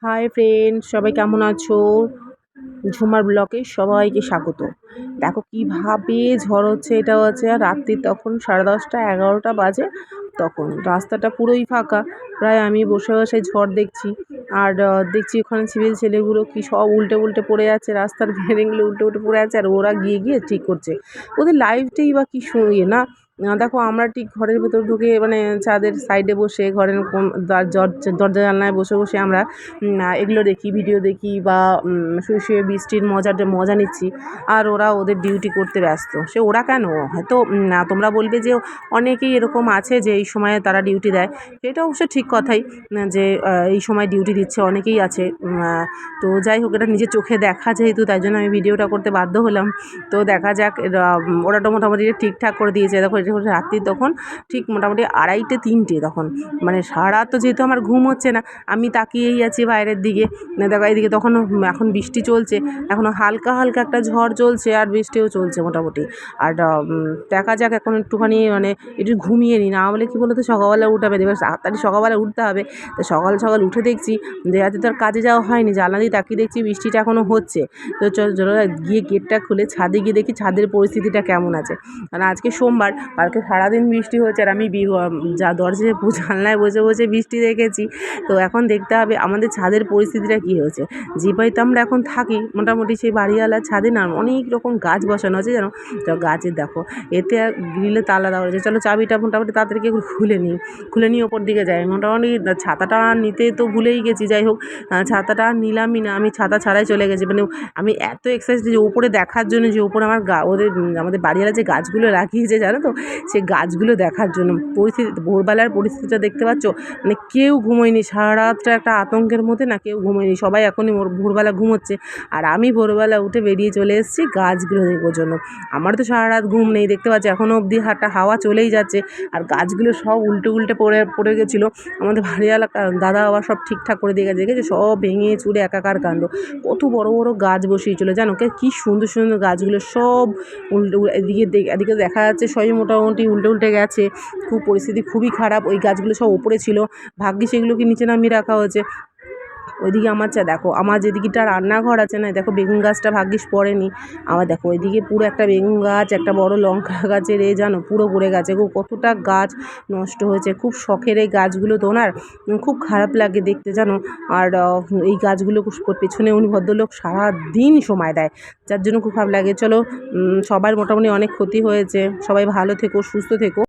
Hi friend, সবাই কেমন আছো? ঝুমার ব্লকে সবাইকে স্বাগত। দেখো কিভাবে ঝড় হচ্ছে, এটা হচ্ছে আর রাত্রি তখন 10:30 11টা বাজে। তখন রাস্তাটা পুরোই ফাঁকা, প্রায় আমি বসে বসে ঝড় দেখছি। আর দেখছি ওখানে সিভিল ছেলেগুলো কি সব উল্টে উল্টে পড়ে যাচ্ছে, রাস্তার ভেরিংগুলো উল্টে উল্টে পড়ে যাচ্ছে, আর ওরা গিয়ে গিয়ে ঠিক করছে। ওদের লাইফটাই বা কি ইয়ে না। দেখো আমরা ঠিক ঘরের ভেতর ঢুকে মানে ছাদের সাইডে বসে ঘরের দরজা জানলায় বসে বসে আমরা এগুলো দেখি, ভিডিও দেখি বা শুয়ে শুয়ে বৃষ্টির মজা নিচ্ছি। আর ওরা ওদের ডিউটি করতে ব্যস্ত। সে ওরা কেন, হয়তো তোমরা বলবে যে অনেকেই এরকম আছে যে এই সময়ে তারা ডিউটি দেয়। এটা অবশ্য ঠিক কথাই, যে এই সময় ডিউটি দিচ্ছে অনেকেই আছে। তো যাই হোক, এটা নিজের চোখে দেখা যেহেতু, তাই জন্য আমি ভিডিওটা করতে বাধ্য হলাম। তো দেখা যাক, ওরা তো মোটামুটি ঠিকঠাক করে দিয়েছে। দেখো এটা হচ্ছে রাত্রি তখন ঠিক মোটামুটি 2:30 3টে তখন, মানে সারা রাত তো যেহেতু আমার ঘুম হচ্ছে না, আমি তাকিয়েই আছি বাইরের দিকে। দেখো এইদিকে তখন এখন বৃষ্টি চলছে, এখনও হালকা হালকা একটা ঝড় চলছে আর বৃষ্টিও চলছে মোটামুটি। আর দেখা যাক, এখন একটুখানি মানে একটু ঘুমিয়ে নিই, না হলে কী বলো তো সকালবেলা উঠাবে, এবার তাড়াতাড়ি সকালবেলা উঠতে হবে। তো সকাল সকাল উঠে দেখছি যে আজকে তো আর কাজে যাওয়া হয়নি, জানলা দিয়ে তাকিয়ে দেখছি বৃষ্টিটা এখনও হচ্ছে। তো চলো গিয়ে গেটটা খুলে ছাদে গিয়ে দেখি ছাদের পরিস্থিতিটা কেমন আছে। কারণ আজকে সোমবার, কালকে সারাদিন বৃষ্টি হচ্ছে আর আমি যা দরজায় জানলায় বসে বসে বৃষ্টি দেখেছি। তো এখন দেখতে হবে আমাদের ছাদের পরিস্থিতিটা কী হয়েছে। যে বাড়িতে আমরা এখন থাকি মোটামুটি সেই বাড়িওয়ালার ছাদে না অনেক রকম গাছ বসানো আছে জানো। তো গাছের দেখো এতে গ্রিলে তালা দেওয়া হয়েছে। চলো চাবিটা মোটামুটি তাড়াতাড়ি একটু খুলে নিয়ে ওপর দিকে যাই। মোটামুটি ছাতাটা নিতে তো ভুলেই গেছি। যাই হোক, ছাতাটা নিলামই না, আমি ছাতা ছাড়াই চলে গেছি। মানে আমি এত এক্সাইটেড যে ওপরে দেখার জন্য, যে ওপরে আমার আমাদের বাড়িওয়ালা যে গাছগুলো লাগিয়েছে জানো তো, সেই গাছগুলো দেখার জন্য। ভোরবেলার পরিস্থিতিটা দেখতে পাচ্ছ, মানে কেউ ঘুমোয়নি সারা রাতটা, একটা আতঙ্কের মধ্যে না কেউ ঘুমোয়নি, সবাই এখনই ভোরবেলা ঘুমোচ্ছে। আর আমি ভোরবেলা উঠে বেরিয়ে চলে এসেছি গাছগুলো দেখবার জন্য। আমার তো সারা রাত ঘুম নেই, দেখতে পাচ্ছি এখনও অবধি হাওয়া চলেই যাচ্ছে। আর গাছগুলো সব উল্টে পড়ে গেছিলো। আমাদের বাড়িওয়ালা দাদা আবার সব ঠিকঠাক করে দিয়ে গেছে, দেখেছো সব ভেঙে চুরে একাকার কাণ্ড। কত বড় বড় গাছ বসিয়েছিল জানো, কি সুন্দর সুন্দর গাছগুলো সব এদিকে দেখা যাচ্ছে সবই মোটামুটি উল্টে গেছে। খুব পরিস্থিতি খুবই খারাপ। ওই গাছগুলো সব ওপরে ছিল, ভাগ্যিস সেগুলোকে নিচে নামিয়ে রাখা হয়েছে। ওইদিকে আমার দেখো, আমার যেদিকটা রান্নাঘর আছে না, দেখো বেগুন গাছটা ভাগ্যিস পড়েনি। আবার দেখো ওইদিকে পুরো একটা বেগুন গাছ, একটা বড় লঙ্কা গাছের জানো পুরো পড়ে গেছে গো। কতটা গাছ নষ্ট হয়েছে। খুব শখের এই গাছগুলো তো ওনার, খুব খারাপ লাগে দেখতে জানো। আর এই গাছগুলো পেছনে উনি ভদ্রলোক সারাদিন সময় দেয়, যার জন্য খুব খারাপ লাগে। চলো, সবার মোটামুটি অনেক ক্ষতি হয়েছে। সবাই ভালো থেকো, সুস্থ থেকো।